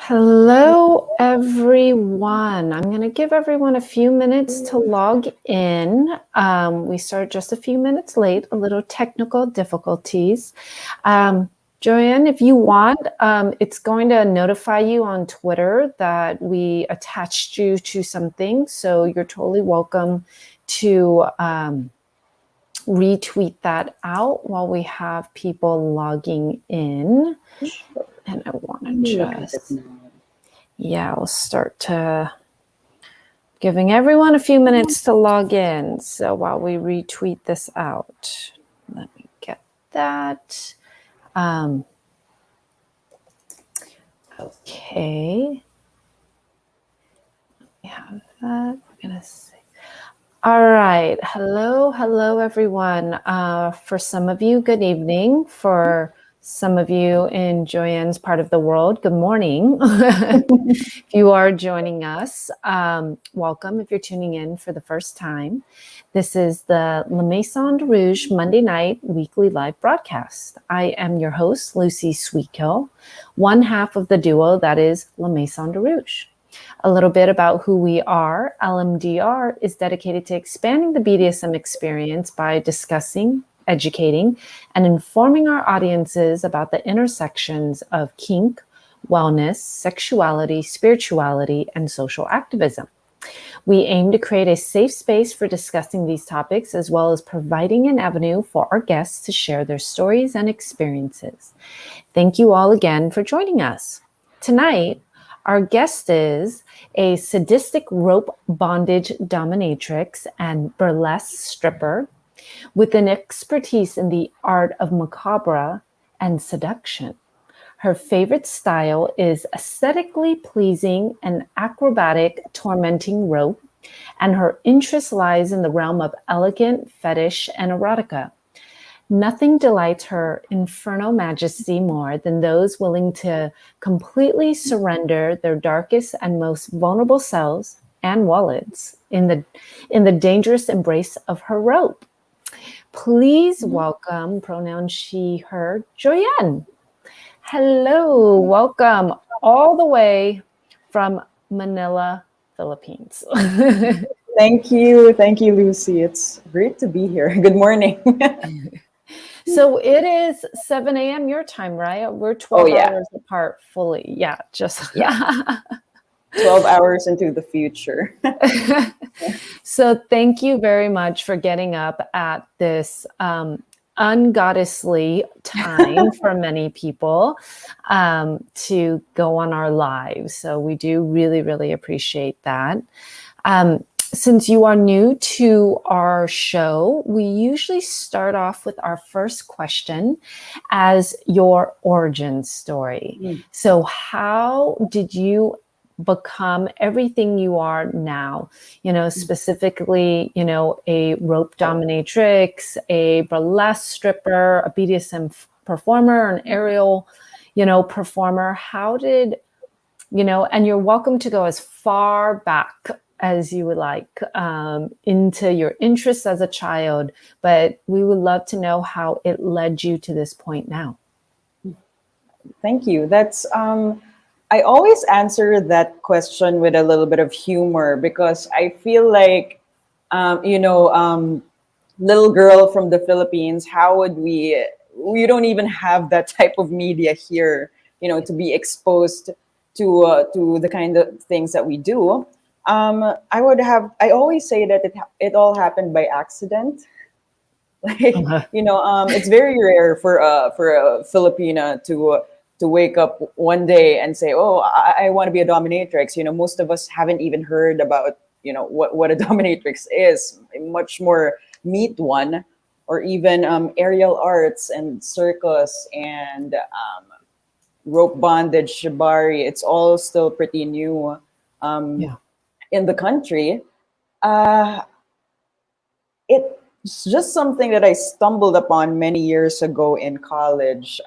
Hello, everyone. I'm going to give everyone a few minutes to log in. We started just a few minutes late, a little technical difficulties. Joyanne, if you want, it's going to notify you on Twitter that we attached you to something. So you're totally welcome to retweet that out while we have people logging in. And I want to just... Yeah, I'll start to giving everyone a few minutes to log in. So while we retweet this out, let me get that. Okay. We have that. We're going to see. All right. Hello, everyone. For some of you, good evening. For some of you in Joyanne's part of the world, good morning. If you are joining us, welcome. If you're tuning in for the first time, this is the La Maison de Rouge Monday night weekly live broadcast. I am your host, Lucy Sweetkill, one half of the duo that is La Maison de Rouge. A little bit about who we are. LMD&R is dedicated to expanding the BDSM experience by discussing, educating, and informing our audiences about the intersections of kink, wellness, sexuality, spirituality, and social activism. We aim to create a safe space for discussing these topics, as well as providing an avenue for our guests to share their stories and experiences. Thank you all again for joining us. Tonight, our guest is a sadistic rope bondage dominatrix and burlesque stripper with an expertise in the art of macabre and seduction. Her favorite style is aesthetically pleasing and acrobatic tormenting rope, and her interest lies in the realm of elegant fetish and erotica. Nothing delights Her Infernal Majesty more than those willing to completely surrender their darkest and most vulnerable selves and wallets in the dangerous embrace of her rope. Please welcome pronouns she, her, Joyanne. Hello, welcome all the way from Manila, Philippines. Thank you, Lucy. It's great to be here. Good morning. So it is 7 a.m. your time, right? We're 12 hours apart fully. Yeah, just 12 hours into the future. So thank you very much for getting up at this ungoddessly time for many people to go on our lives. So we do really, really appreciate that. Since you are new to our show, we usually start off with our first question as your origin story. So how did you become everything you are now? You know, specifically, you know, a rope dominatrix, a burlesque stripper, a BDSM performer, an aerial, you know, performer. How did, you know, and you're welcome to go as far back as you would like into your interests as a child, but we would love to know how it led you to this point now. Thank you. That's I always answer that question with a little bit of humor because I feel like little girl from the Philippines, how would we don't even have that type of media here, you know, to be exposed to the kind of things that we do. I always say that it all happened by accident. Like, it's very rare for a Filipina to wake up one day and say, oh, I want to be a dominatrix. You know, most of us haven't even heard about, you know, what a dominatrix is, much more meet one, or even aerial arts and circus and rope bondage, shibari. It's all still pretty new. In the country. It's just something that I stumbled upon many years ago in college.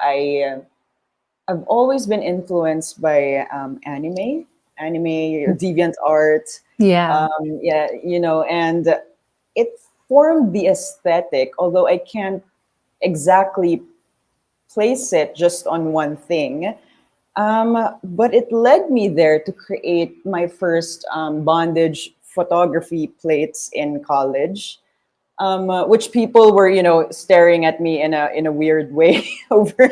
I've always been influenced by anime, deviant art. And it formed the aesthetic, although I can't exactly place it just on one thing. But it led me there to create my first bondage photography plates in college, which people were, staring at me in a weird way over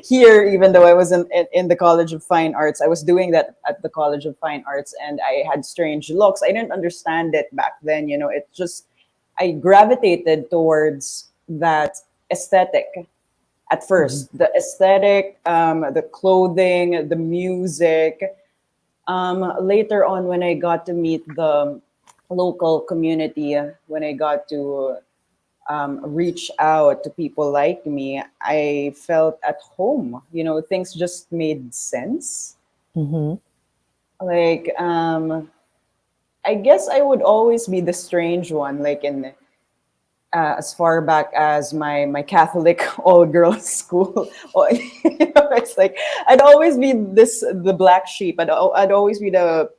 here. Even though I was in the College of Fine Arts, I was doing that at the College of Fine Arts, and I had strange looks. I didn't understand it back then. It just I gravitated towards that aesthetic at first. The aesthetic, the clothing, the music. Later on, when I got to meet the local community, when I got to reach out to people like me, I felt at home. Things just made sense. Mm-hmm. Like, I guess I would always be the strange one, like in as far back as my Catholic all girls school. It's like I'd always be the black sheep. I'd always be the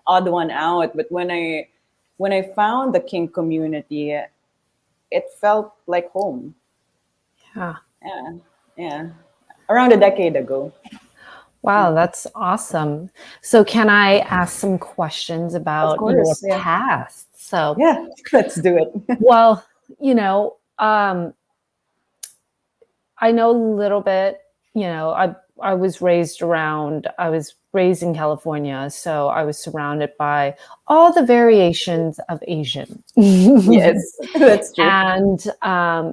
odd one out. But when I found the kink community, it felt like home. Yeah. Yeah, yeah. Around a decade ago. Wow, that's awesome. So can I ask some questions Of about your course, yeah. past? So, Yeah, let's do it. well, I know a little bit, I was raised in California, so I was surrounded by all the variations of Asian. Yes, that's true. And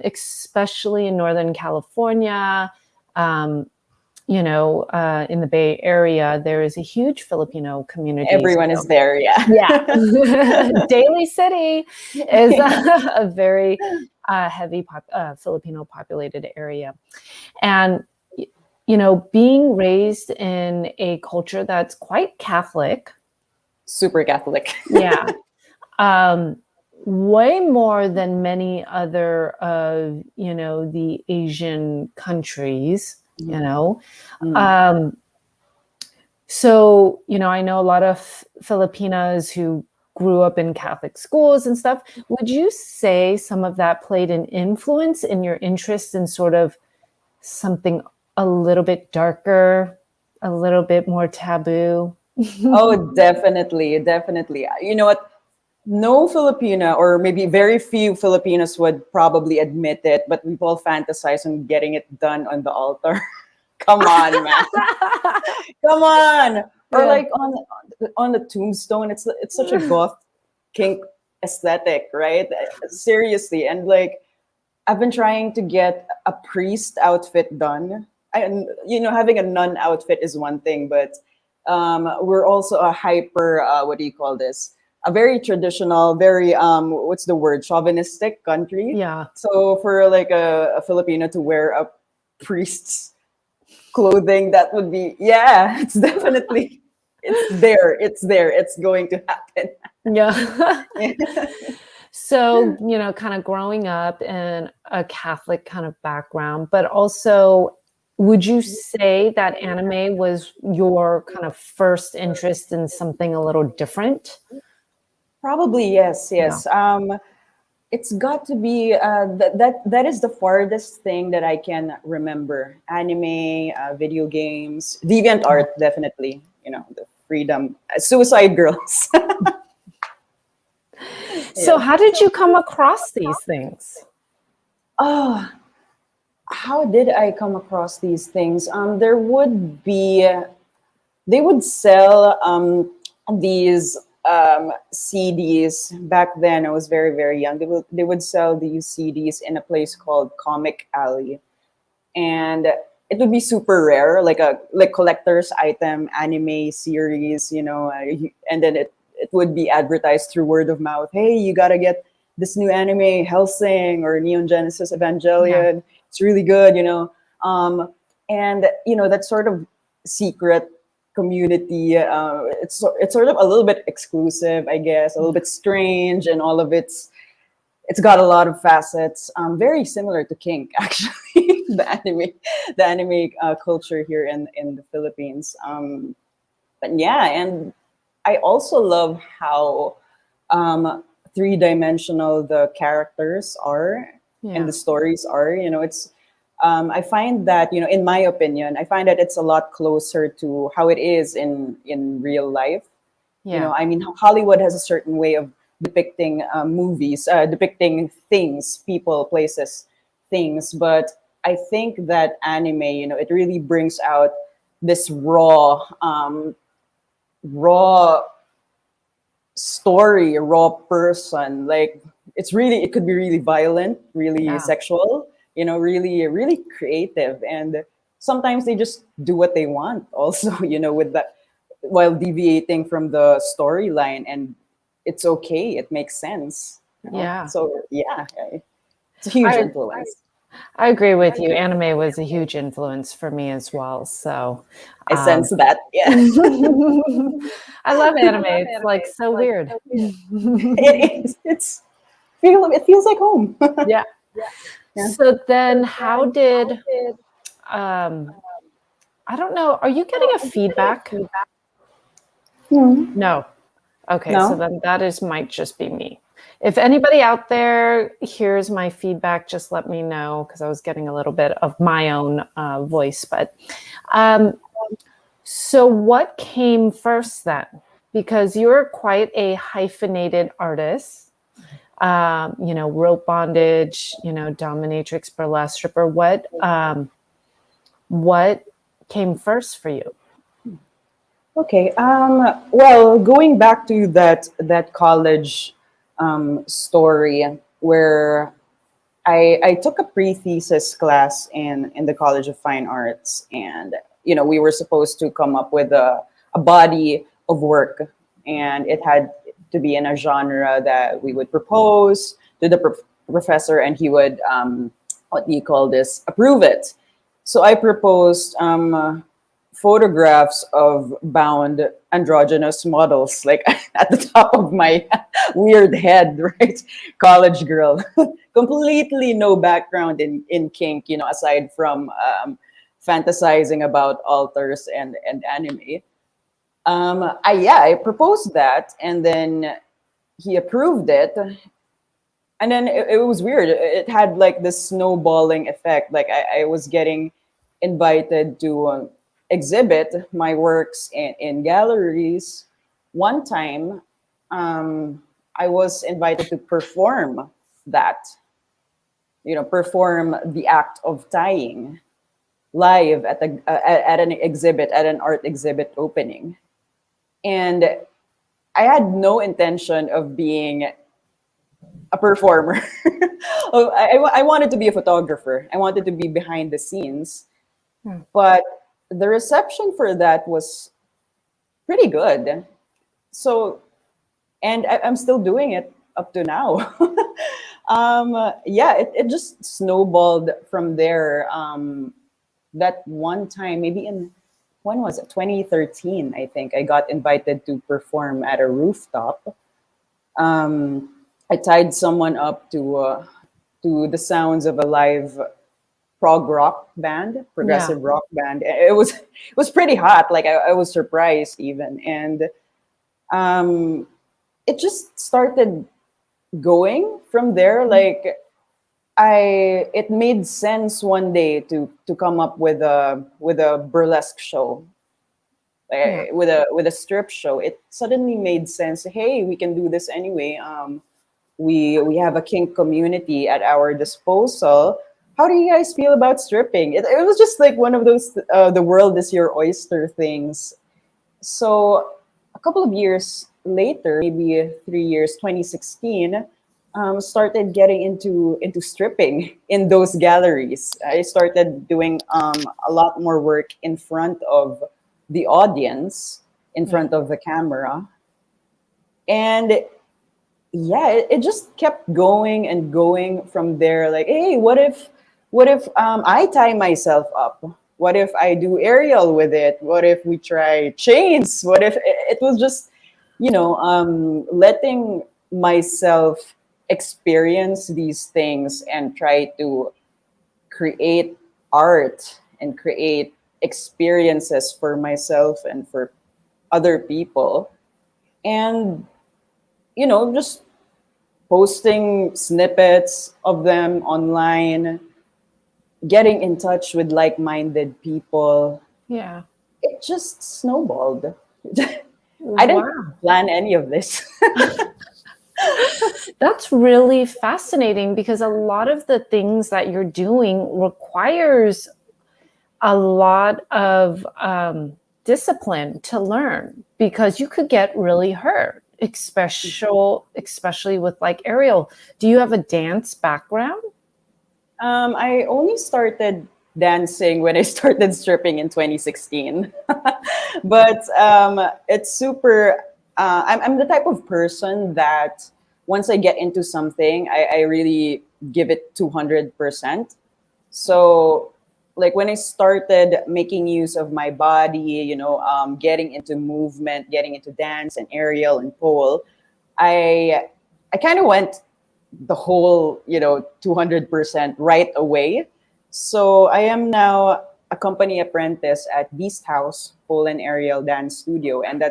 especially in Northern California, in the Bay Area, there is a huge Filipino community. Everyone is there, yeah. Yeah. Daly City is a very heavy Filipino populated area. And, being raised in a culture that's quite Catholic. Super Catholic. Yeah. Way more than many other of, the Asian countries, So, I know a lot of Filipinas who grew up in Catholic schools and stuff. Would you say some of that played an influence in your interest in sort of something a little bit darker, a little bit more taboo? Oh, definitely, definitely. You know what? No Filipina, or maybe very few Filipinos would probably admit it, but we've all fantasized on getting it done on the altar. Come on, man. Come on. Or Yeah. like on the tombstone. It's such a goth kink aesthetic, right? Seriously. And like I've been trying to get a priest outfit done. And having a nun outfit is one thing, but we're also a hyper what do you call this? A very traditional, very what's the word? Chauvinistic country. Yeah. So for like a Filipino to wear a priest's clothing, that would be, yeah, it's definitely, it's there, it's going to happen. Yeah. Yeah. So, kind of growing up in a Catholic kind of background, but also, would you say that anime was your kind of first interest in something a little different? Probably, yes, yes. It's got to be that is the farthest thing that I can remember. Anime, video games, deviant art, definitely. The freedom, Suicide Girls. So how did you come across these things? Oh, how did I come across these things? They would sell these CDs back then. I was very, very young. They would sell these CDs in a place called Comic Alley, and it would be super rare, like collector's item anime series, and then it would be advertised through word of mouth. Hey, you gotta get this new anime, Hellsing or Neon Genesis Evangelion. Yeah. It's really good, and that sort of secret community. It's sort of a little bit exclusive, I guess, a little bit strange, and all of it's got a lot of facets. Very similar to kink, actually, the anime culture here in the Philippines. But yeah, and I also love how three-dimensional the characters are and the stories are. I find that, in my opinion, I find that it's a lot closer to how it is in real life. Yeah. I mean, Hollywood has a certain way of depicting movies, depicting things, people, places, things. But I think that anime, it really brings out this raw story, a raw person. Like, it could be really violent, really Yeah. sexual, really, really creative. And sometimes they just do what they want also, with that, while deviating from the storyline. And it's okay, it makes sense. Yeah. So, yeah, it's a huge I influence. I agree with you. Anime was a huge influence for me as well. So, I sense that. Yeah. I love anime. It's like so weird. It is. It feels like home. Yeah. Yeah. So then how did um I don't know, are you getting a feedback? Hmm. No. Okay, so No. then that is might just be me. If anybody out there hears my feedback, just let me know because I was getting a little bit of my own voice. But um, so what came first then? Because you're quite a hyphenated artist. Wrote Bondage, Dominatrix, Burlesque, stripper. What came first for you? Okay. Well, going back to that college story where I took a pre-thesis class in the College of Fine Arts, and we were supposed to come up with a body of work, and it had to be in a genre that we would propose to the professor, and he would what do you call this, approve it. So I proposed photographs of bound androgynous models, like at the top of my weird head, right? College girl, completely no background in kink, aside from fantasizing about altars and anime. I proposed that, and then he approved it, and then it was weird. It had like this snowballing effect. Like I was getting invited to exhibit my works in galleries. One time, I was invited to perform that, perform the act of tying live at an exhibit, at an art exhibit opening. And I had no intention of being a performer. I wanted to be a photographer. I wanted to be behind the scenes. Hmm. But the reception for that was pretty good. So, and I'm still doing it up to now. Yeah, it just snowballed from there. That one time, maybe when was it? 2013, I think. I got invited to perform at a rooftop. Um, I tied someone up to the sounds of a live prog rock band, Yeah. progressive rock band. It was pretty hot. Like I was surprised even, and um, it just started going from there. Like it made sense one day to come up with a burlesque show, Yeah. with a strip show. It suddenly made sense. Hey, we can do this anyway. We have a kink community at our disposal. How do you guys feel about stripping? It was just like one of those the world is your oyster things. So a couple of years later, maybe 3 years, 2016, started getting into stripping in those galleries. I started doing a lot more work in front of the audience, in Yeah. front of the camera, and yeah, it just kept going and going from there. Like, hey, what if I tie myself up? What if I do aerial with it? What if we try chains? What if it was just, letting myself experience these things and try to create art and create experiences for myself and for other people. And, just posting snippets of them online, getting in touch with like-minded people, Yeah. it just snowballed. I didn't Wow. plan any of this. That's really fascinating because a lot of the things that you're doing requires a lot of discipline to learn because you could get really hurt, especially with like aerial. Do you have a dance background? I only started dancing when I started stripping in 2016. But it's super, I'm the type of person that once I get into something, I really give it 200%. So, like when I started making use of my body, getting into movement, getting into dance and aerial and pole, I I kind of went the whole 200% right away. So I am now a company apprentice at Beast House Pole and Aerial Dance Studio, and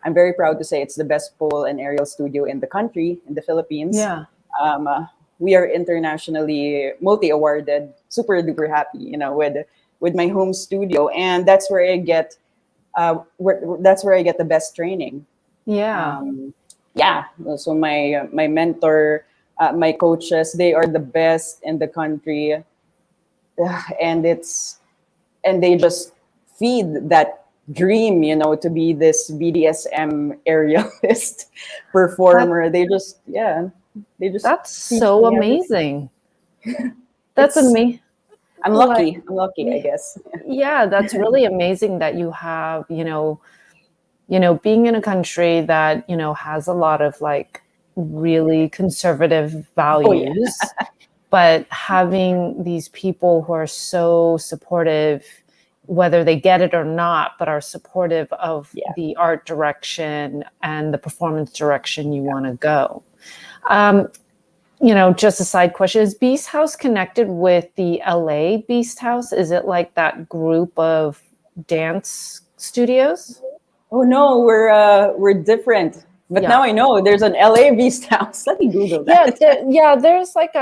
I'm very proud to say it's the best pole and aerial studio in the country, in the Philippines. Yeah. um, uh, we are internationally multi-awarded, super duper happy, with my home studio, and that's where I get the best training. Yeah. um, yeah, so my mentor, my coaches, they are the best in the country. and it's and they just feed that dream, to be this BDSM aerialist That performer. They just that's teach so me everything. amazing. That's It's amazing. I'm Like, lucky. I'm lucky, I guess. yeah, that's really amazing that you have, being in a country that, has a lot of like really conservative Oh yeah. values, but having these people who are so supportive, whether they get it or not, but are supportive of Yeah. the art direction and the performance direction you want to go. Um, just a side question, is Beast House connected with the LA Beast House? Is it like that group of dance studios? Oh no, we're different. But Yeah. now I know there's an LA Beast House. Let me Google Yeah, that. there's like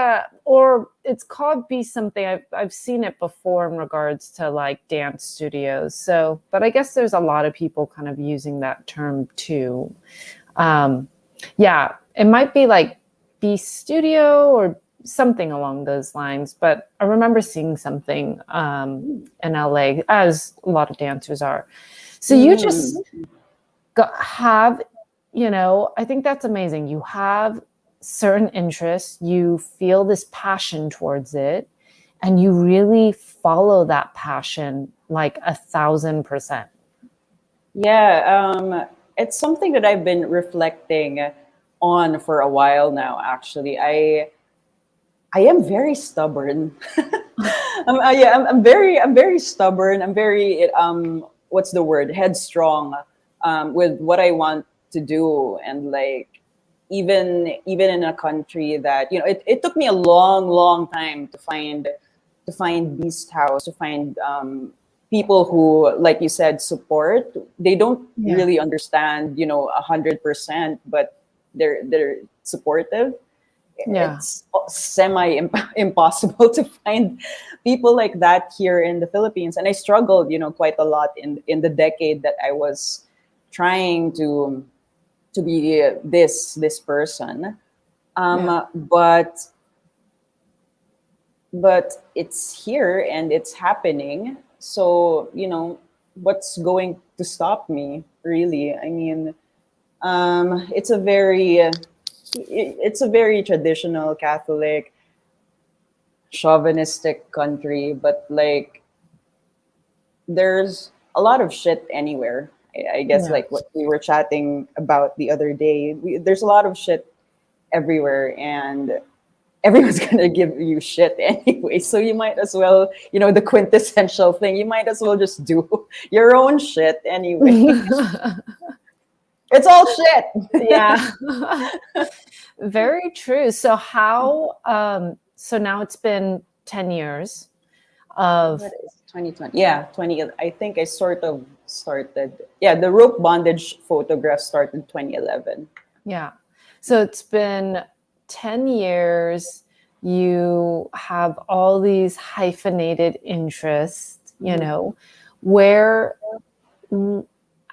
or it's called Be Something. I've seen it before in regards to like dance studios. So, but I guess there's a lot of people kind of using that term too. Um, yeah, it might be like Be Studio or something along those lines. But I remember seeing something in LA, as a lot of dancers are. So you Mm. just have, I think that's amazing. You have certain interests, you feel this passion towards it, and you really follow that passion like 1,000%. Yeah, it's something that I've been reflecting on for a while now. Actually, I am very stubborn. I'm very stubborn. I'm very what's the word? Headstrong, with what I want to do, and like even in a country that it took me a long, long time to find Beast House, to find people who, like you said, support. They don't Yeah. really understand 100%, but they're supportive. Yeah. It's semi impossible to find people like that here in the Philippines, and I struggled, quite a lot in the decade that I was trying to be this person. Yeah. But it's here and it's happening. So what's going to stop me, really? I mean, it's a very traditional Catholic, chauvinistic country, but like there's a lot of shit anywhere. I guess Yeah. like what we were chatting about the other day. There's a lot of shit everywhere, and everyone's gonna give you shit anyway. So you might as well, the quintessential thing. You might as well just do your own shit anyway. It's all shit. Yeah. Very true. So so now it's been 10 years of, What is 2020? Yeah, 20. I think I sort of started. Yeah, the rope bondage photograph started 2011. yeah. So it's been 10 years. you have all these hyphenated interests, where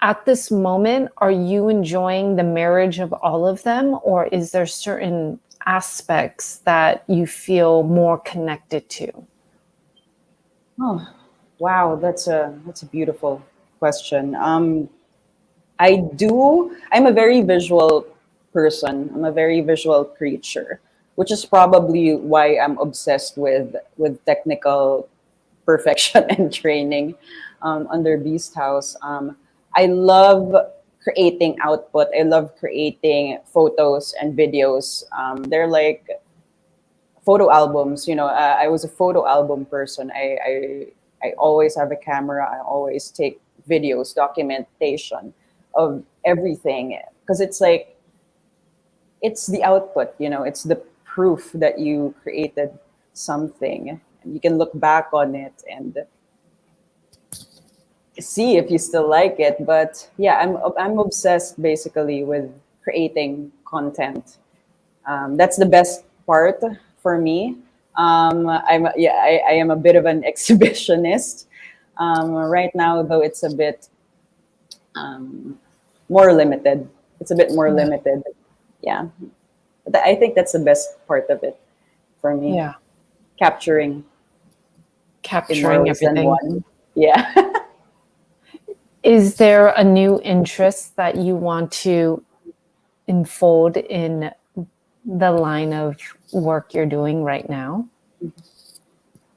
at this moment, are you enjoying the marriage of all of them, or is there certain aspects that you feel more connected to? Oh, wow, that's a beautiful question. I'm a very visual person. I'm a very visual creature, which is probably why I'm obsessed with technical perfection and training under Beast House. I love creating output. I love creating photos and videos. They're like photo albums. I was a photo album person. I always have a camera. I always take videos, documentation of everything, because it's like it's the output. It's the proof that you created something, and you can look back on it and see if you still like it. But yeah, I'm obsessed basically with creating content. That's the best part for me. I am a bit of an exhibitionist right now, though it's a bit more limited. It's a bit more Yeah. limited. Yeah, but I think that's the best part of it for me. Yeah. Capturing in more Capturing ways than everything. one. Yeah. Is there a new interest that you want to unfold in the line of work you're doing right now?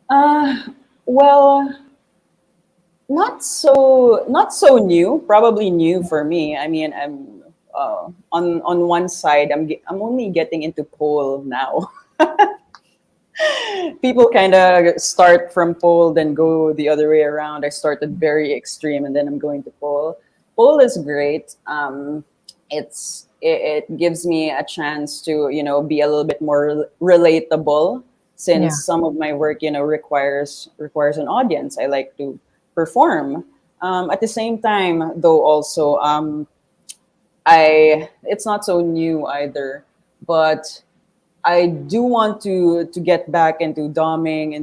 uh, well, not so new. Probably new for me. I mean, I'm on one side. I'm only getting into pole now. People kind of start from pole, then go the other way around. I started very extreme, and then I'm going to pole. Pole is great. It gives me a chance to be a little bit more relatable, since Yeah. some of my work requires an audience. I like to perform. At the same time, though, also I it's not so new either, but I do want to get back into doming,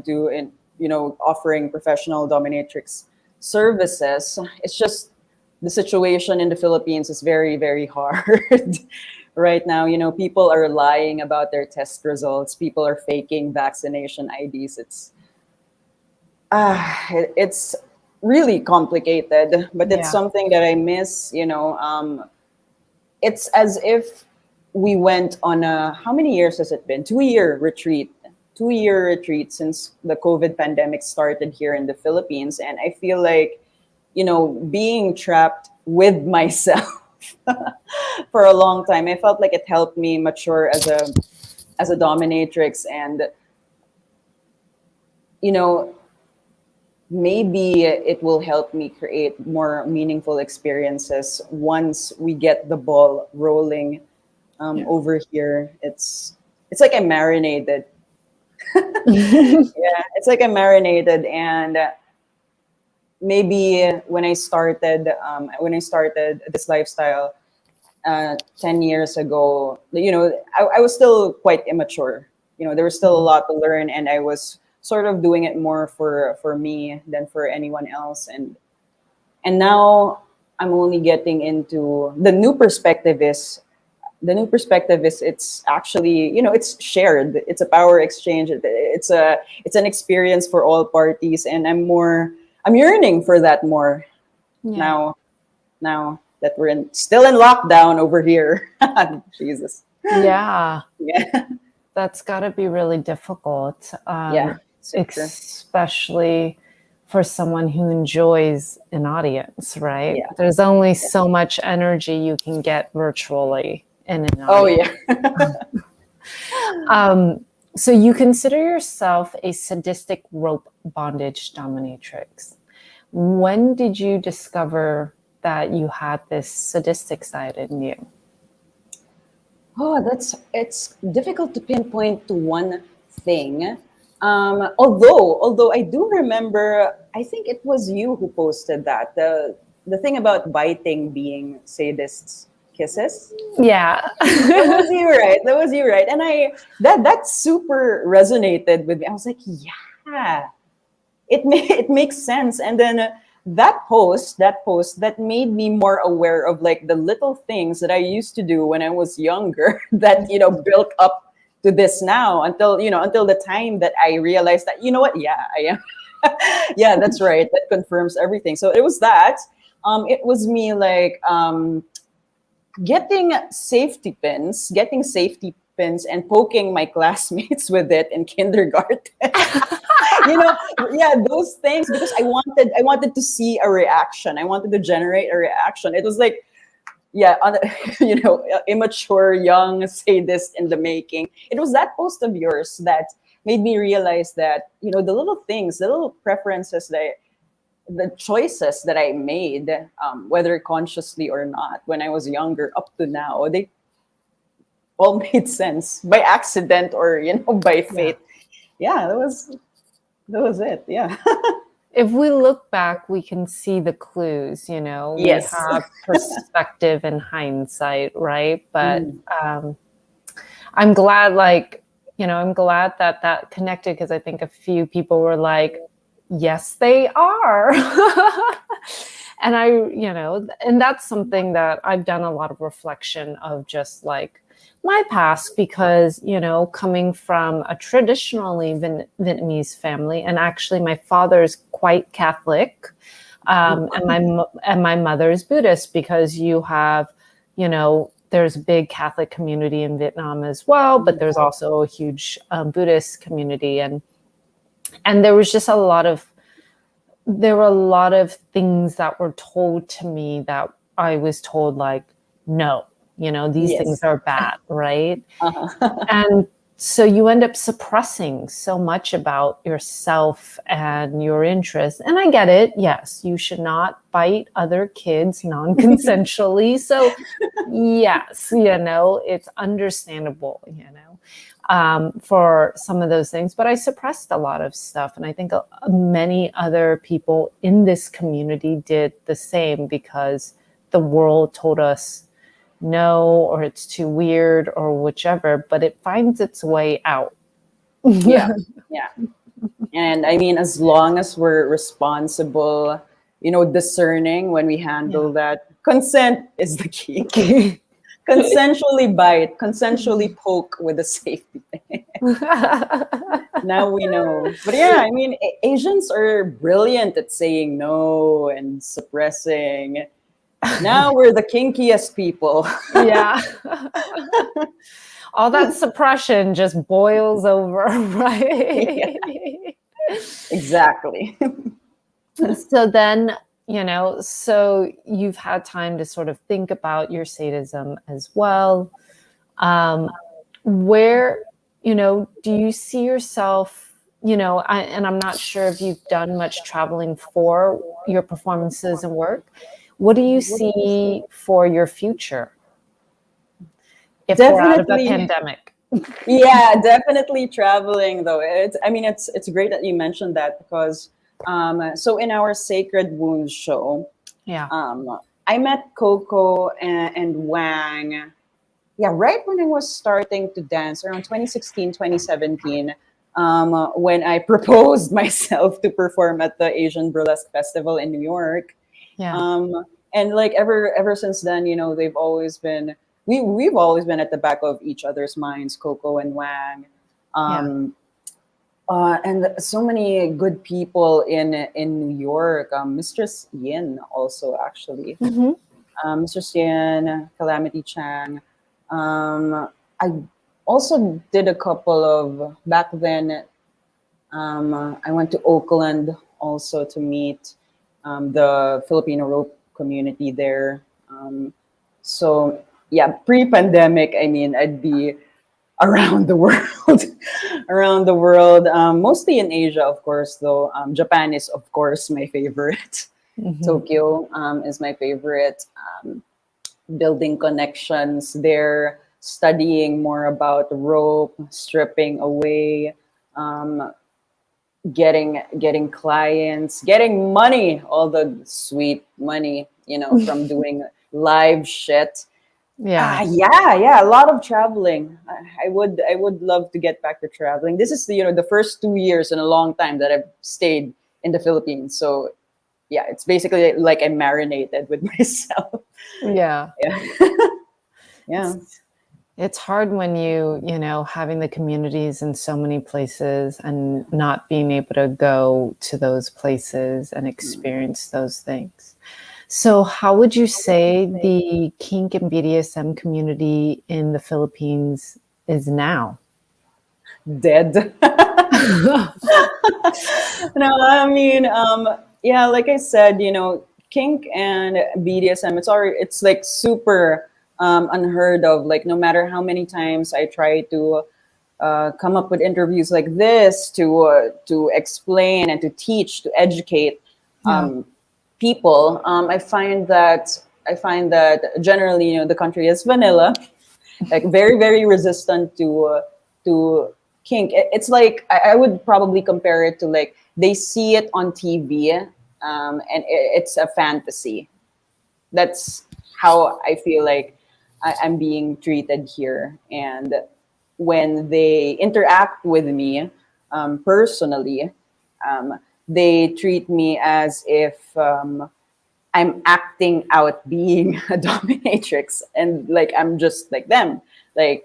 offering professional dominatrix services. It's just the situation in the Philippines is very, very hard right now. People are lying about their test results. People are faking vaccination IDs. It's really complicated, but it's Yeah. something that I miss. It's as if we went on a, how many years has it been? 2 year retreat. 2 year retreat since the COVID pandemic started here in the Philippines. And I feel like, being trapped with myself for a long time, I felt like it helped me mature as a dominatrix. And, you know, maybe it will help me create more meaningful experiences once we get the ball rolling Yeah. over here. It's like I'm marinated. Yeah, it's like I'm marinated, and maybe when I started this lifestyle 10 years ago, I was still quite immature. There was still a lot to learn, and I was sort of doing it more for me than for anyone else. And now I'm only getting into the new perspective is it's actually, it's shared. It's a power exchange. It's an experience for all parties, and I'm yearning for that more Yeah. now that we're still in lockdown over here. Jesus. Yeah. Yeah. That's got to be really difficult, Yeah. So true. especially for someone who enjoys an audience, right? Yeah. There's only so much energy you can get virtually in an Oh audience. yeah. So you consider yourself a sadistic rope bondage dominatrix. When did you discover that you had this sadistic side in you? Oh, it's difficult to pinpoint to one thing. Although I do remember, I think it was you who posted that the thing about biting being sadists kisses. Yeah. That was you, right? That was you, right? And that super resonated with me. I was like, yeah, it makes sense. And then that post that made me more aware of like the little things that I used to do when I was younger that built up to this now until the time that I realized that yeah, I am. Yeah, that's right. That confirms everything. So it was that. It was me like getting safety pins and poking my classmates with it in kindergarten. you know yeah, those things, because I wanted to see a reaction. I wanted to generate a reaction. It was like, yeah, immature young sadist in the making. It was that post of yours that made me realize that the little things, the little preferences, the choices that I made, whether consciously or not, when I was younger up to now, they all made sense by accident or by fate. Yeah, that was it. Yeah. If we look back, we can see the clues, we Yes. have perspective and hindsight, right? But Mm. I'm glad, I'm glad that connected, because I think a few people were like, yes, they are. And and that's something that I've done a lot of reflection of, just like my past, because, coming from a traditionally Vietnamese family, and actually my father's quite Catholic, and my mother's Buddhist, because you have, there's a big Catholic community in Vietnam as well, but there's also a huge Buddhist community, and there were a lot of things that were told to me that I was told, like, no, these things Yes. are bad, right? Uh-huh. And so you end up suppressing so much about yourself and your interests. And I get it. Yes, you should not bite other kids non-consensually. So yes, it's understandable, for some of those things. But I suppressed a lot of stuff. And I think many other people in this community did the same, because the world told us no, or it's too weird, or whichever, but it finds its way out. Yeah. Yeah. And I mean, as long as we're responsible, discerning when we handle that, consent is the key. Consensually bite, consensually poke with a safety pin. Now we know. But yeah, I mean, Asians are brilliant at saying no and suppressing. Now we're the kinkiest people. Yeah. All that suppression just boils over, Yeah, right? exactly. So then, so you've had time to sort of think about your sadism as well. Where, do you see yourself, and I'm not sure if you've done much traveling for your performances and work. What do you see for your future if we're out of a Definitely. pandemic? Yeah, definitely traveling though. It's great that you mentioned that, because so in our Sacred Wounds show, Yeah. I met Coco and Wang. Yeah, right when I was starting to dance around 2016, 2017, when I proposed myself to perform at the Asian Burlesque Festival in New York. Yeah. And like ever since then, they've always been we've always been at the back of each other's minds, Coco and Wang. Yeah. And so many good people in New York. Mistress Yin also, actually. Mm-hmm. Mistress Yin, Calamity Chang. I also did a couple of, back then, I went to Oakland also to meet the Filipino rope community there. So yeah, pre-pandemic, I mean, I'd be around the world, around the world, mostly in Asia, of course. Though Japan is, of course, my favorite. Mm-hmm. Tokyo is my favorite. Building connections there, studying more about rope, stripping away, um, getting clients, getting money, all the sweet money, from doing live shit. Yeah. Yeah, a lot of traveling. I would love to get back to traveling. This is the first 2 years in a long time that I've stayed in the Philippines. So yeah, it's basically like I marinated with myself. Yeah. Yeah, yeah, It's hard when having the communities in so many places and not being able to go to those places and experience those things. So, how would you say the kink and BDSM community in the Philippines is now? dead. No, I mean, yeah, like I said, kink and BDSM, it's like super unheard of. Like, no matter how many times I try to come up with interviews like this to explain and to teach, to educate Yeah. people, I find that generally, the country is vanilla, like very very resistant to kink. It's like I would probably compare it to like they see it on TV, and it's a fantasy. That's how I feel like I'm being treated here. And when they interact with me personally, they treat me as if I'm acting out being a dominatrix, and like I'm just like them, like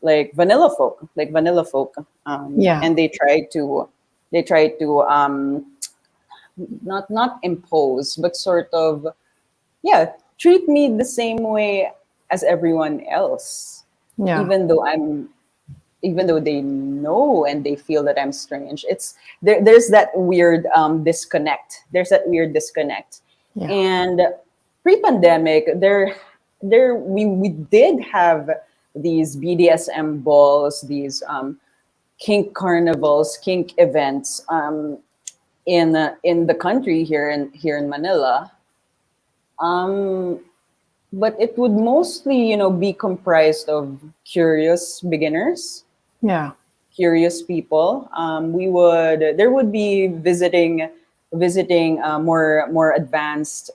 like vanilla folk, Yeah. and they try to not impose, but sort of, yeah, treat me the same way as everyone else, Yeah. even though I'm even though they know and they feel that I'm strange. There's that weird disconnect. There's that weird disconnect. Yeah. And pre-pandemic, we did have these BDSM balls, these kink carnivals, kink events in the country here in Manila. Um, but it would mostly, be comprised of curious beginners, Yeah. curious people. There would be visiting more advanced,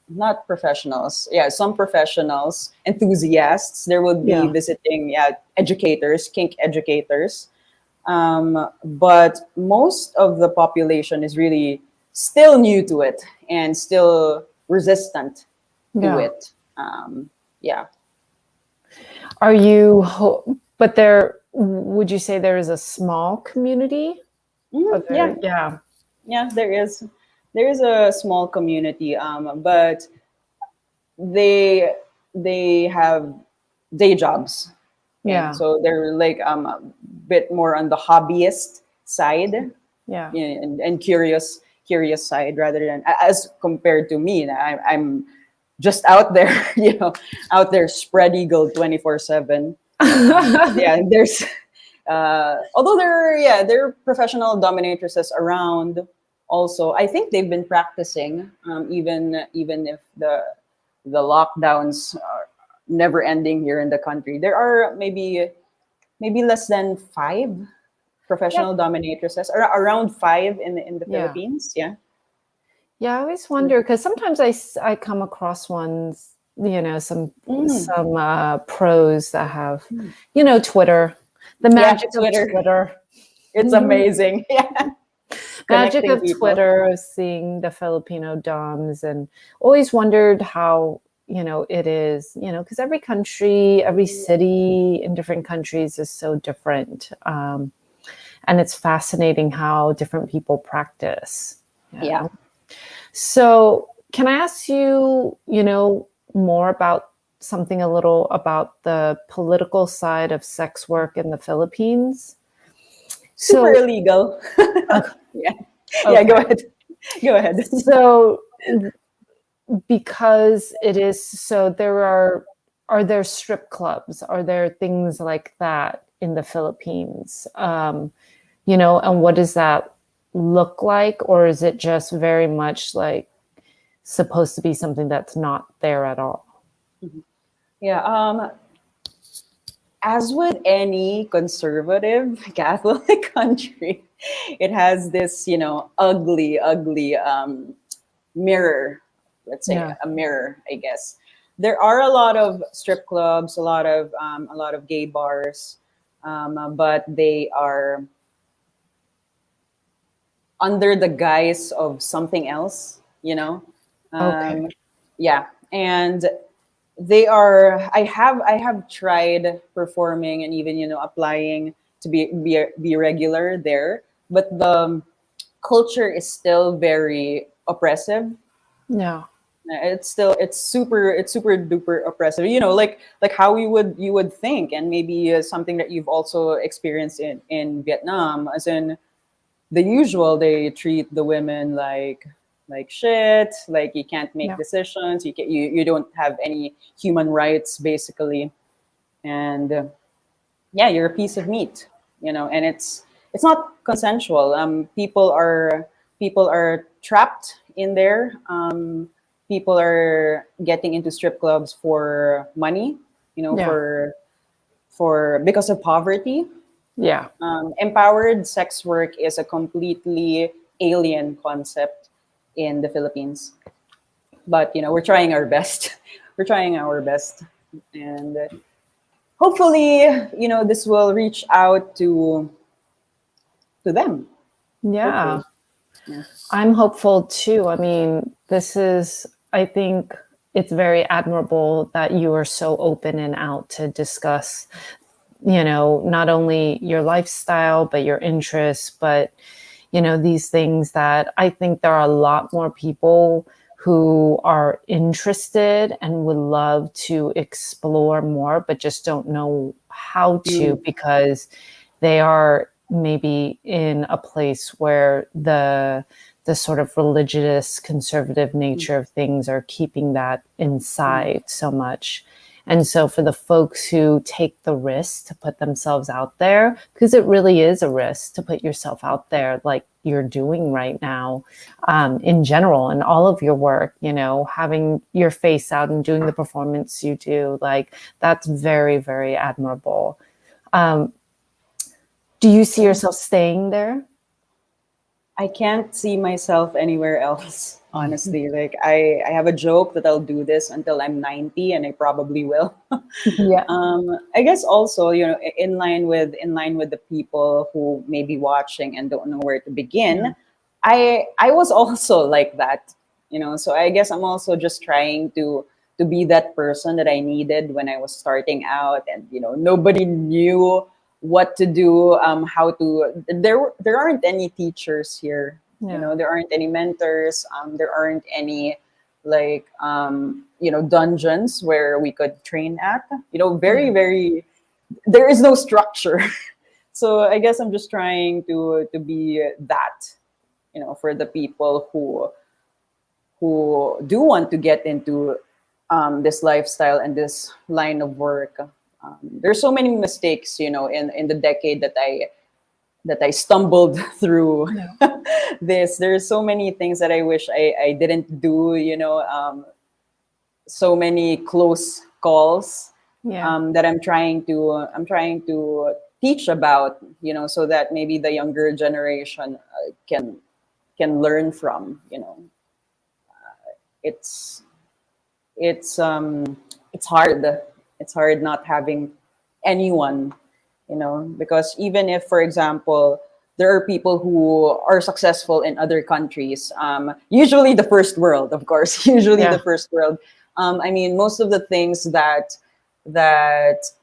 not professionals. Yeah, some professionals, enthusiasts. There would be Yeah. visiting, yeah, educators, kink educators. But most of the population is really still new to it and still resistant to Yeah. it. Yeah. Are you, but would you say there is a small community? Mhm, yeah. Yeah. Yeah, there is a small community, but they they have day jobs, okay, Yeah. so they're like a bit more on the hobbyist side, Yeah. and curious side, rather than as compared to me. I'm just out there, out there spread eagle 24/7. Yeah, and there's although there are professional dominatrices around. Also, I think they've been practicing, even if the lockdowns are never ending here in the country. There are maybe less than five Yeah. professional dominatrices, or around five in the Yeah. Philippines. Yeah. Yeah, I always wonder because sometimes I come across ones, Mm. some pros that have, Twitter, the Yeah, magic of Twitter. Twitter, It's amazing. Yeah. magic Connecting of people. Twitter of seeing the Filipino doms, and always wondered how, it is, because every country, every city in different countries is so different. And it's fascinating how different people practice. Yeah. So, can I ask you, more about something a little about the political side of sex work in the Philippines? Super So, illegal. uh, Yeah. Yeah, go okay. ahead. Go ahead. So, because it is so, are there strip clubs? Are there things like that in the Philippines? And what does that look like? Or is it just very much like supposed to be something that's not there at all? Yeah. As with any conservative Catholic country, it has this, ugly, ugly mirror. Let's say Yeah. a mirror, I guess. there are a lot of strip clubs, a lot of gay bars, but they are under the guise of something else, you know. Okay. Yeah, and they are. I have tried performing and even applying to be regular there, but the culture is still very oppressive. Yeah. It's super duper oppressive, like how you would think, and maybe something that you've also experienced in Vietnam, as in the usual. They treat the women like shit, like you can't make Yeah. decisions, you don't have any human rights basically, and yeah, you're a piece of meat, and it's not consensual. People are trapped in there. People are getting into strip clubs for money, Yeah. for because of poverty. Yeah. Empowered sex work is a completely alien concept in the Philippines, but we're trying our best. We're trying our best, and hopefully, this will reach out to them. Yeah. Hopefully, yeah. I'm hopeful too. I mean, I think it's very admirable that you are so open and out to discuss, not only your lifestyle, but your interests, but, these things that I think there are a lot more people who are interested and would love to explore more, but just don't know how to Mm, because they are maybe in a place where the sort of religious conservative mm, nature of things are keeping that mm, inside so much. And so for the folks who take the risk to put themselves out there, because it really is a risk to put yourself out there like you're doing right now, in general, and all of your work, having your face out and doing the performance you do, like that's very, very admirable. Um, do you see thank yourself staying there? I can't see myself anywhere else, honestly. Like I have a joke that I'll do this until I'm 90, and I probably will. Yeah. I guess also, in line with the people who may be watching and don't know where to begin. I was also like that, So I guess I'm also just trying to be that person that I needed when I was starting out, and nobody knew what to do, how to. There aren't any teachers here, Yeah. There aren't any mentors, there aren't any like dungeons where we could train at, very Yeah. very. There is no structure. So I guess I'm just trying to be that, for the people who do want to get into this lifestyle and this line of work. There's so many mistakes, in the decade that I stumbled through Yeah. this. There's so many things that I wish I didn't do, so many close calls, Yeah. that I'm trying to teach about, so that maybe the younger generation can learn from. It's it's hard. It's hard not having anyone, because even if, for example, there are people who are successful in other countries, usually the first world, of course, usually the Yeah. first world. I mean, most of the things that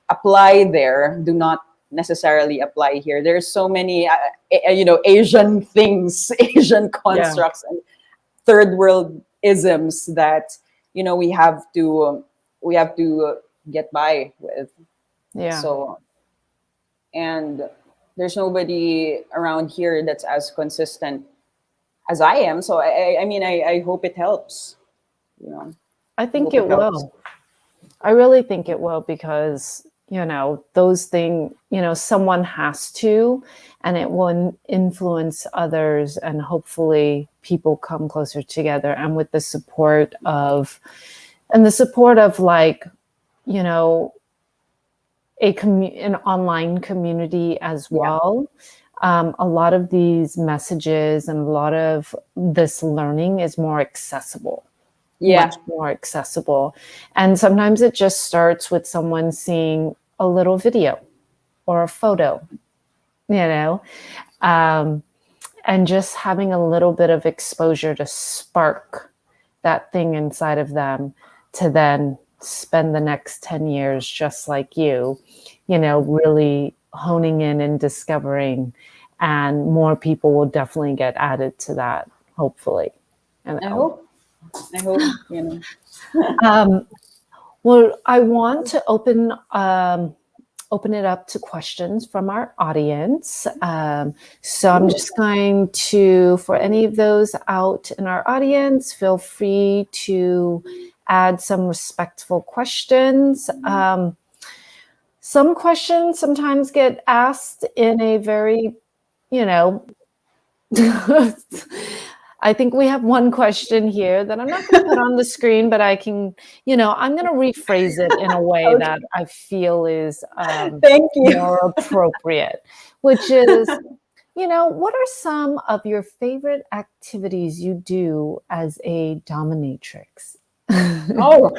apply there do not necessarily apply here. There's so many, Asian things, Asian Yeah. constructs, and third world isms that we have to get by with. Yeah. So, and there's nobody around here that's as consistent as I am. So I mean, I hope it helps. I I think hope it it helps. will. I really think it will because, those things, someone has to, and it will influence others, and hopefully people come closer together. And with the support of like, you know, an online community as Yeah. well. A lot of these messages and a lot of this learning is more accessible. Yeah. much more accessible. And sometimes it just starts with someone seeing a little video or a photo, you know, um, and just having a little bit of exposure to spark that thing inside of them to then spend the next 10 years just like you know, really honing in and discovering. And more people will definitely get added to that, hopefully. You I know. hope. I hope, you know. Well, I want to open it up to questions from our audience. So I'm just going to, for any of those out in our audience, feel free to add some respectful questions. Some questions sometimes get asked in a very, you know, I think we have one question here that I'm not going to put on the screen, but I can, you know, I'm going to rephrase it in a way Okay. that I feel is Thank you. more appropriate, which is, you know, what are some of your favorite activities you do as a dominatrix? Oh,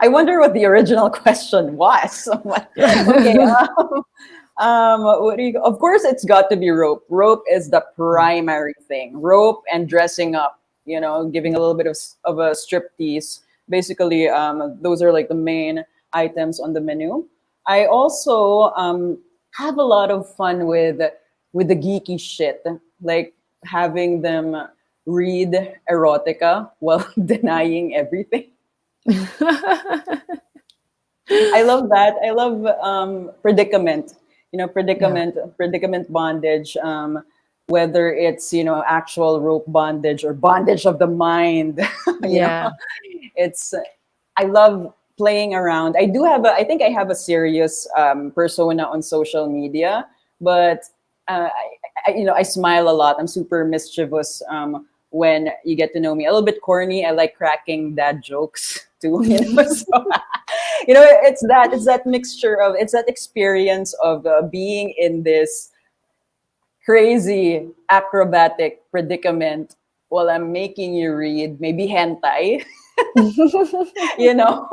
I wonder what the original question was. Okay. What do you? Of course, it's got to be rope. Rope is the primary thing. Rope and dressing up. You know, giving a little bit of a striptease. Basically, those are like the main items on the menu. I also have a lot of fun with the geeky shit, like having them read erotica while denying everything. I love that. I love predicament. You know, Yeah. predicament bondage. Whether it's, you know, actual rope bondage or bondage of the mind. You know, Yeah. it's. I love playing around. I do have. I think I have a serious persona on social media, but you know, I smile a lot. I'm super mischievous. When you get to know me, a little bit corny. I like cracking dad jokes too. You know, so you know, it's that mixture of, it's that experience of being in this crazy acrobatic predicament while I'm making you read maybe hentai, you know,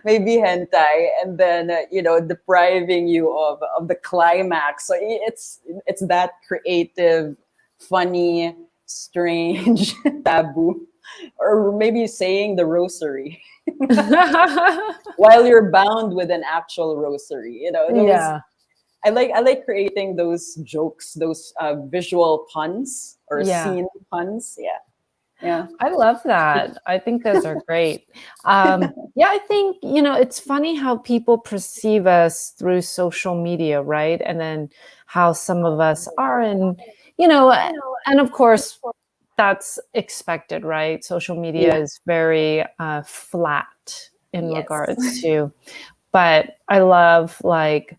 maybe hentai, and then you know, depriving you of the climax. So it's that creative, funny, strange, taboo, or maybe saying the rosary while you're bound with an actual rosary. You know, those, Yeah. I like creating those jokes, those visual puns or Yeah. scene puns. Yeah, yeah, I love that. I think those are great. Yeah, I think, you know, it's funny how people perceive us through social media, right? And then how some of us are in, you know, and of course, that's expected, right? Social media yeah. is very flat in Yes. regards to, but I love like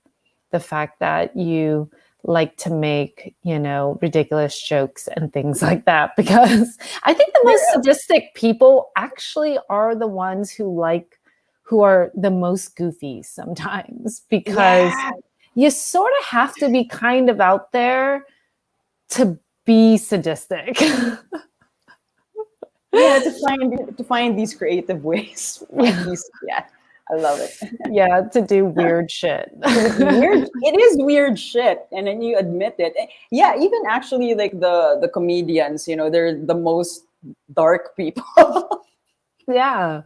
the fact that you like to make, you know, ridiculous jokes and things like that, because I think the There, most sadistic people actually are the ones who are the most goofy sometimes, because yeah, you sort of have to be kind of out there to be sadistic. yeah. To find these creative ways, to find these. Yeah, I love it. Yeah, to do weird shit. Weird. It is weird shit, and then you admit it. Yeah, even actually, like the comedians, you know, they're the most dark people. Yeah.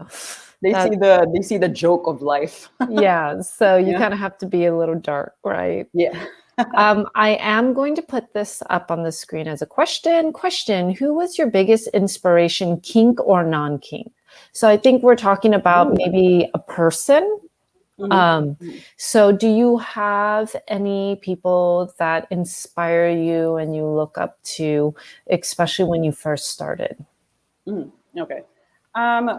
They That see the joke of life. Yeah, so you Yeah, kind of have to be a little dark, right? yeah. I am going to put this up on the screen as a question. Question: who was your biggest inspiration, kink or non-kink? So I think we're talking about Ooh. maybe a person. Mhm. Um, so do you have any people that inspire you and you look up to, especially when you first started? Mhm. Okay.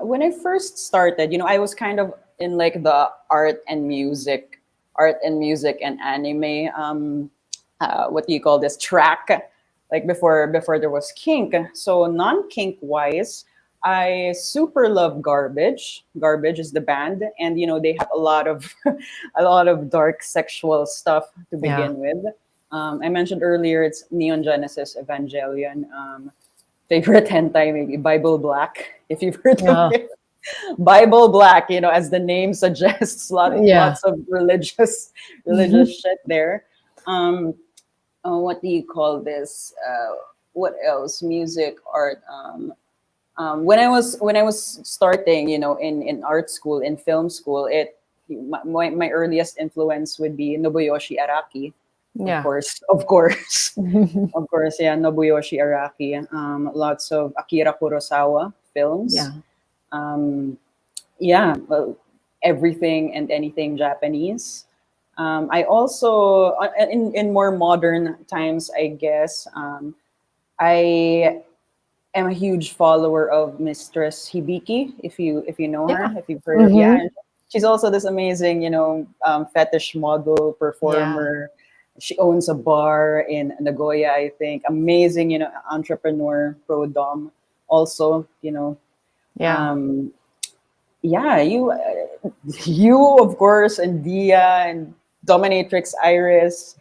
When I first started, you know, I was kind of in like the art and music and anime. What do you call this track? Like before there was kink. So non-kink wise, I super love Garbage. Garbage is the band, and you know, they have a lot of a lot of dark sexual stuff to Yeah. begin with. I mentioned earlier it's Neon Genesis Evangelion. favorite hentai, maybe Bible Black, if you've heard of Yeah. it. Bible Black, as the name suggests, Yeah. lots of religious shit there. Um, what do you call this? What else? Music, art. When I was starting, in art school, in film school, my earliest influence would be Nobuyoshi Araki, of Yeah. course, of course, of course, yeah, Nobuyoshi Araki. Lots of Akira Kurosawa films. Yeah. Um, yeah, well, everything and anything Japanese. I also, in more modern times, I guess, I am a huge follower of Mistress Hibiki. If you know her, Yeah. if you've heard of, Hmm. yeah, she's also this amazing, fetish model Yeah. performer. She owns a bar in Nagoya, I think. Amazing, entrepreneur, pro dom. Also, Yeah. um, yeah, you of course, and Dia and Dominatrix Iris,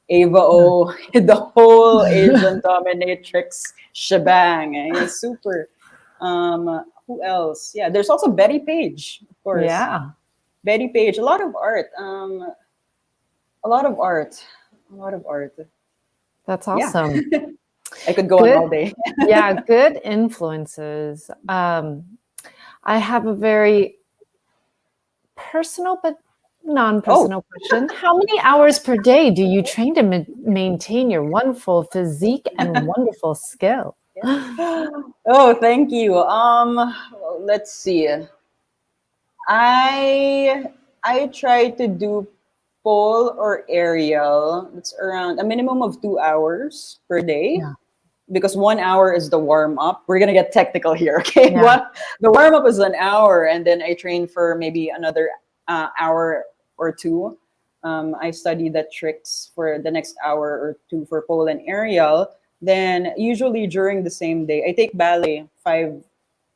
Ava O, the whole Asian Dominatrix shebang. It's super. Who else? Yeah, there's also Betty Page, of course. Yeah. Betty Page, a lot of art. A lot of art. A lot of art. That's Yeah, awesome. I could go on Good. all day. Yeah. Good influences. I have a very personal but Oh, non-personal question. How many hours per day do you train to maintain your wonderful physique and wonderful skill? oh, thank you. Let's see. I try to do pole or aerial. It's around a minimum of 2 hours per day, Yeah. because 1 hour is the warm up. We're gonna get technical here, okay? Yeah. The warm up is an hour, and then I train for maybe another hour or two. I study the tricks for the next hour or two for pole and aerial. Then usually during the same day, I take ballet 5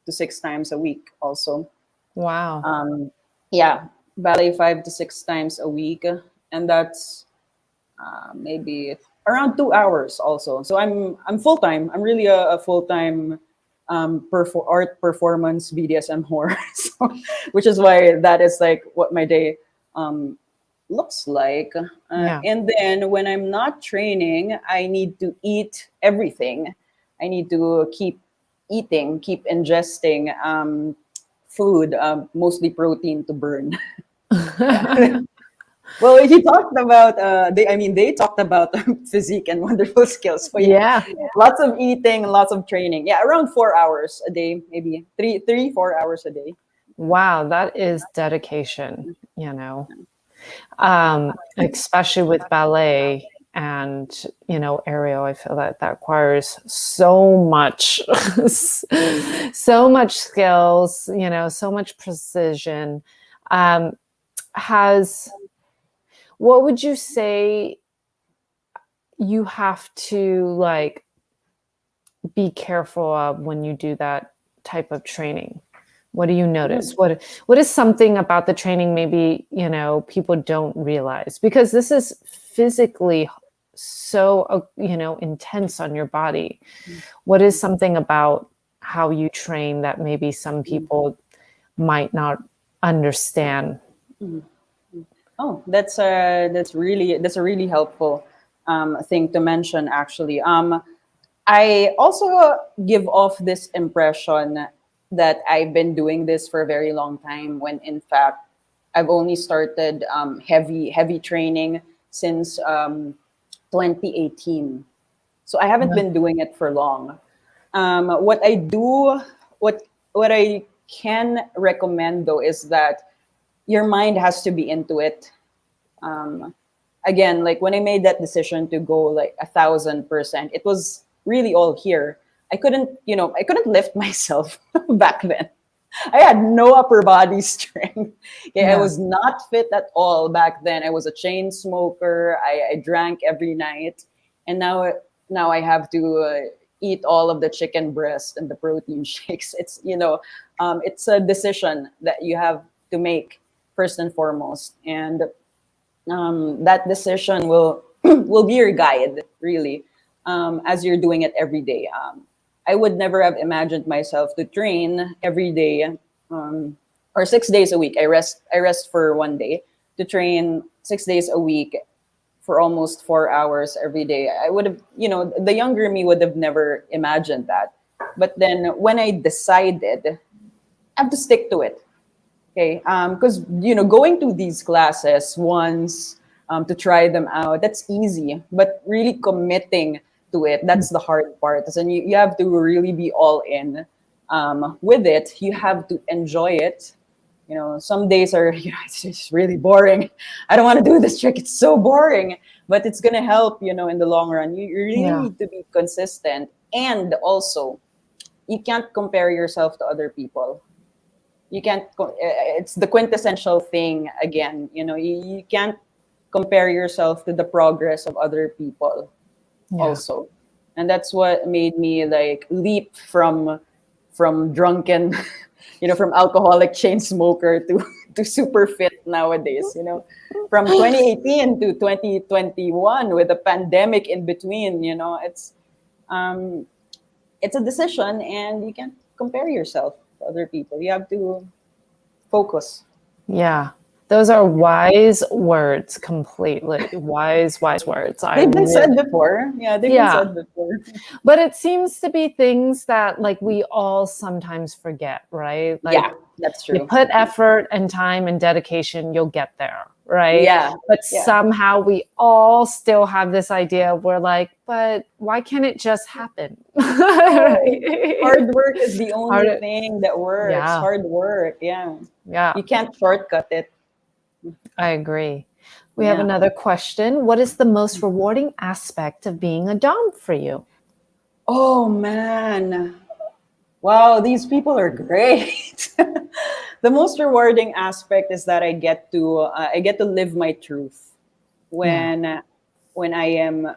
to 6 times a week. Also, Wow. um, yeah, ballet 5 to 6 times a week, and that's maybe around 2 hours also. So I'm full time. I'm really a full time art performance BDSM whore, so, which is why that is like what my day um, looks like. Yeah. And then when I'm not training, I need to eat everything. I need to keep eating, keep ingesting food, mostly protein to burn. Yeah. Well, he talked about they talked about physique and wonderful skills. So yeah, Yeah. lots of eating, lots of training. Yeah, around 4 hours a day, maybe 4 hours a day. Wow, that is dedication, especially with ballet and, aerial. I feel that requires so much, so much skills, so much precision. Um, has, what would you say you have to like be careful of when you do that type of training? What do you notice? What is something about the training maybe, people don't realize? Because this is physically so, intense on your body. What is something about how you train that maybe some people might not understand? Oh, that's a really helpful thing to mention. Actually, I also give off this impression that I've been doing this for a very long time, when in fact I've only started heavy training since 2018. So I haven't been doing it for long. What I do, what I can recommend though, is that your mind has to be into it. Um, Again, like when I made that decision to go like 1,000%, it was really all here. I couldn't lift myself back then. I had no upper body strength. Okay, I Yeah. was not fit at all back then. I was a chain smoker. I drank every night, and now I have to eat all of the chicken breast and the protein shakes. It's a decision that you have to make first and foremost, and that decision will will be your guide, really, as you're doing it every day. I would never have imagined myself to train every day, or 6 days a week. I rest for one day to train 6 days a week for almost 4 hours every day. I would have, the younger me would have never imagined that. But then when I decided, I have to stick to it. Okay, because going to these classes once, to try them out, that's easy. But really committing to it, that's the hard part. And you have to really be all in, with it. You have to enjoy it. Some days are, it's just really boring. I don't want to do this trick. It's so boring. But it's gonna help, in the long run. You really Yeah. need to be consistent, and also you can't compare yourself to other people. You can't it's the quintessential thing again, you can't compare yourself to the progress of other people Yeah. also. And that's what made me like leap from drunken from alcoholic chain smoker to super fit nowadays, from 2018 to 2021 with a pandemic in between. It's a decision, and you can't compare yourself to other people. You have to focus. Yeah. Those are wise words, completely. Wise words. They've been said before. Yeah, they've been said before. But it seems to be things that like we all sometimes forget, right? Like, Yeah, that's true. you put effort and time and dedication, you'll get there, right? Yeah. But Yeah. somehow we all still have this idea. We're like, but why can't it just happen? Right? Hard work is the only Hard- thing that works. Yeah. Hard work. Yeah. Yeah, You can't shortcut it. I agree. We have Yeah. another question. What is the most rewarding aspect of being a Dom for you? Oh man. Wow, these people are great. The most rewarding aspect is that I get to live my truth. When I am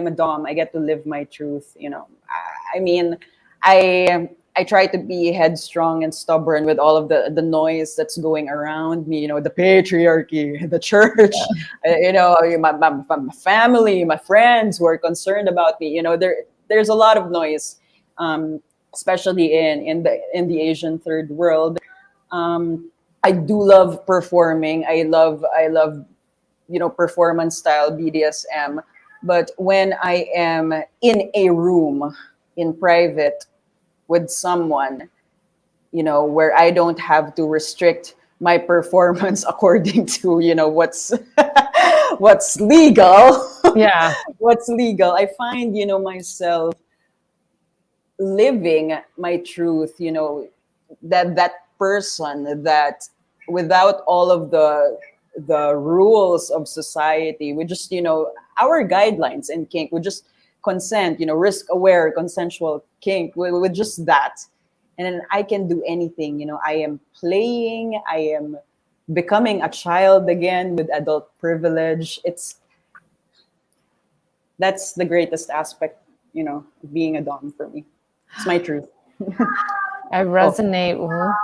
a dom, I get to live my truth. I mean, I try to be headstrong and stubborn with all of the noise that's going around me. The patriarchy, the church, my family, my friends who are concerned about me. There's a lot of noise, especially in the Asian third world. I do love performing. I love performance style BDSM. But when I am in a room in private with someone, where I don't have to restrict my performance according to, what's what's legal. Yeah. What's legal. I find, myself living my truth, that person that without all of the rules of society, we just, our guidelines in kink, we just consent, risk aware, consensual kink, with just that. And then I can do anything, I am playing, I am becoming a child again with adult privilege. That's the greatest aspect, of being a dom for me. It's my truth. I resonate with.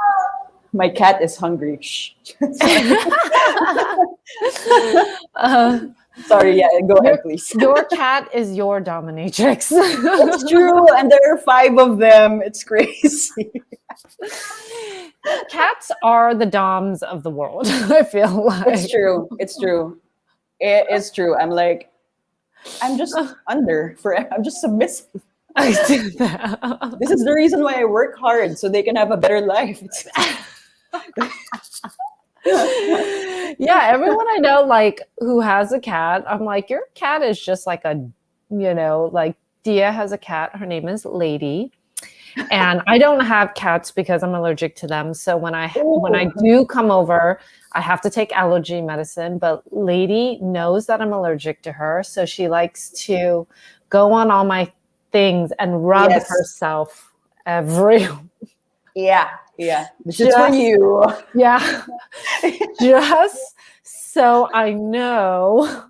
My cat is hungry. Shh. Sorry, yeah, go ahead, please. Your cat is your dominatrix. It's true, and there are 5 of them. It's crazy. Cats are the doms of the world, I feel like. It's true. It's true. It is true. I'm just I'm just submissive. I do that. This is the reason why I work hard, so they can have a better life. Yeah, everyone I know, like, who has a cat, I'm like, your cat is just like like Dia has a cat. Her name is Lady. And I don't have cats because I'm allergic to them. So when I do come over, I have to take allergy medicine. But Lady knows that I'm allergic to her. So she likes to go on all my things and rub herself every. Yeah. This is for you. Yeah. Just so I know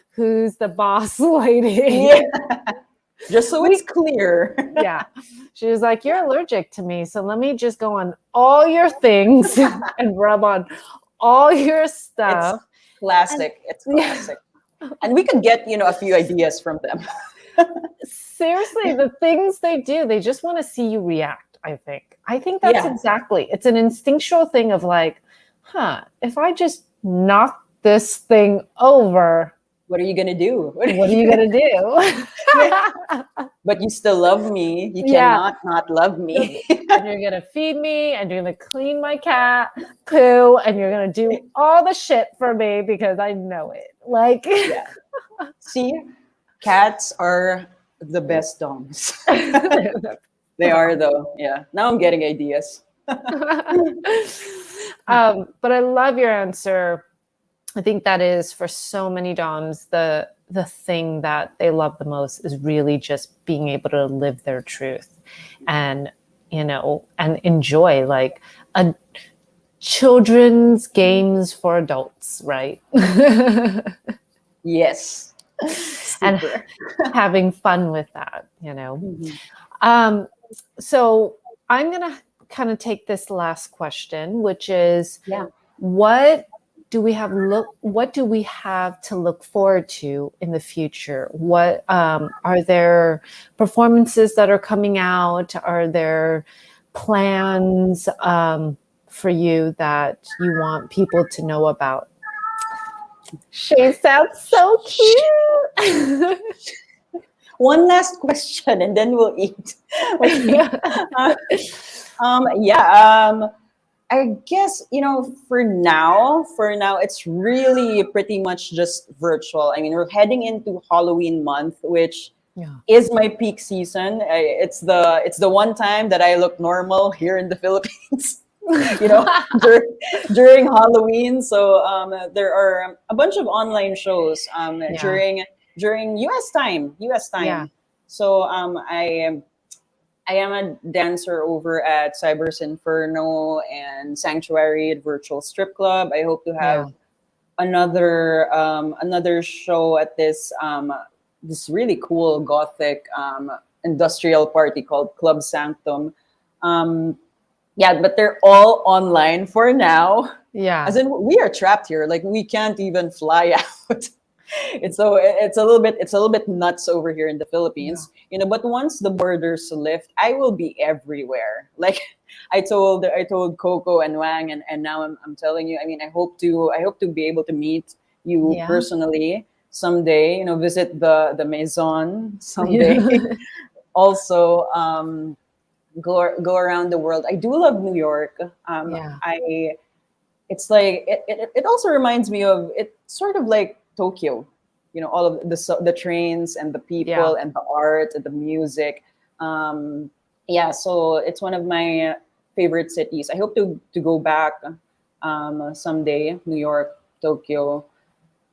who's the boss lady. Yeah. Just so it's clear. Yeah. She was like, you're allergic to me. So let me just go on all your things and rub on all your stuff. It's classic. It's classic. And we could get, a few ideas from them. Seriously, the things they do, they just want to see you react, I think. I think that's Yeah. exactly. It's an instinctual thing of like, if I just knock this thing over, What are you gonna do? what are you going to do? But you still love me. You Yeah. cannot not love me. And you're going to feed me and you're going to clean my cat poo and you're going to do all the shit for me because I know it. Like, Yeah. See, cats are the best doms. They are though. Yeah. Now I'm getting ideas. But I love your answer. I think that is for so many doms the thing that they love the most is really just being able to live their truth and and enjoy like a children's games for adults, right? Yes. And Super. having fun with that. Mhm. So I'm gonna kind of take this last question, which is, Yeah. what do we have to look forward to in the future? What are there performances that are coming out? Are there plans for you that you want people to know about? She sounds so cute. One last question and then we'll eat. Okay. Yeah. I guess, for now, it's really pretty much just virtual. I mean, we're heading into Halloween month, which Yeah. is my peak season. It's the one time that I look normal here in the Philippines. you know, during Halloween. So there are a bunch of online shows Yeah. during US time. US Yeah. time. So I am a dancer over at Cyber's Inferno and Sanctuary at Virtual Strip Club. I hope to Yeah. have another show at this really cool gothic industrial party called Club Sanctum. Yeah, but they're all online for now. Yeah. As in, we are trapped here. Like we can't even fly out. It's a little bit nuts over here in the Philippines, but once the borders lift, I will be everywhere. Like I told Coco and Wang, and now I'm telling you. I mean, I hope to be able to meet you Yeah. personally someday. Visit the maison someday. Yeah. Also, go around the world. I do love New York. Yeah. I It's like it also reminds me of it, sort of like Tokyo. All of the trains and the people Yeah. and the art and the music. Yeah, so it's one of my favorite cities. I hope to go back someday. New York, Tokyo.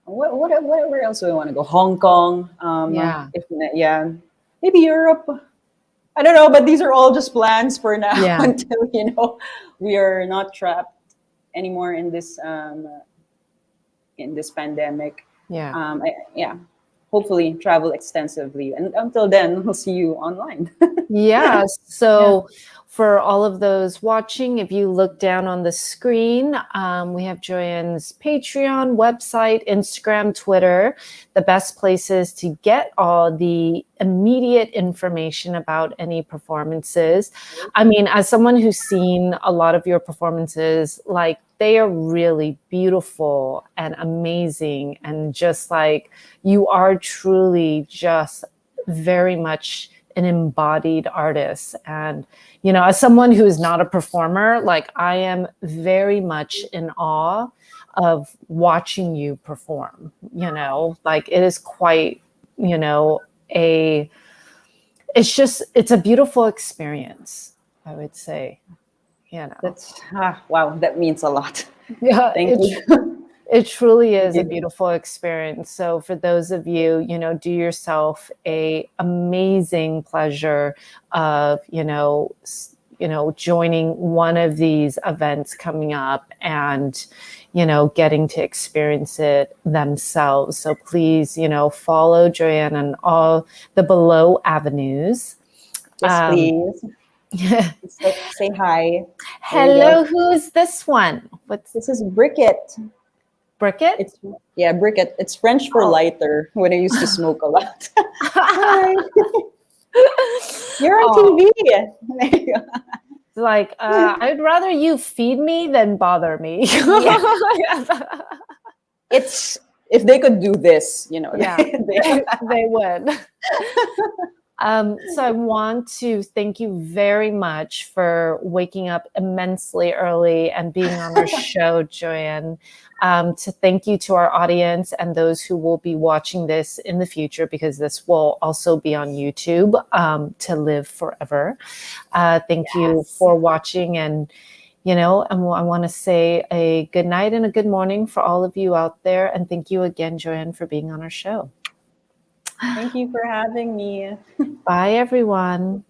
Where else do I want to go? Hong Kong. Yeah. Yeah, maybe Europe. I don't know, but these are all just plans for now Yeah. until we are not trapped anymore in this pandemic. Yeah. Yeah, hopefully travel extensively, and until then, we'll see you online. Yeah. Yeah. So for all of those watching, if you look down on the screen, we have Joyanne's Patreon, website, Instagram, Twitter, the best places to get all the immediate information about any performances. I mean, as someone who's seen a lot of your performances, like they are really beautiful and amazing, and just like you are truly just very much an embodied artist. And as someone who is not a performer, like I am very much in awe of watching you perform. Like it is quite a it's a beautiful experience, I would say. That's wow. That means a lot. Yeah, Thank you. it truly is a Thank you. beautiful experience. So for those of you, do yourself a amazing pleasure of, joining one of these events coming up and, getting to experience it themselves. So please, follow Joyanne on all the below avenues. Yes, please. Say hi. There you Hello, go. who is this one? What's This is Bricket. Briquette? It's briquette. It's French for lighter. When I used to smoke a lot. Hi. You're on TV. Like, I'd rather you feed me than bother me. It's if they could do this, Yeah, they would. So I want to thank you very much for waking up immensely early and being on our show, Joyanne. To thank you to our audience and those who will be watching this in the future, because this will also be on YouTube to live forever. Thank you for watching, and I want to say a good night and a good morning for all of you out there. And thank you again, Joyanne, for being on our show. Thank you for having me. Bye, everyone.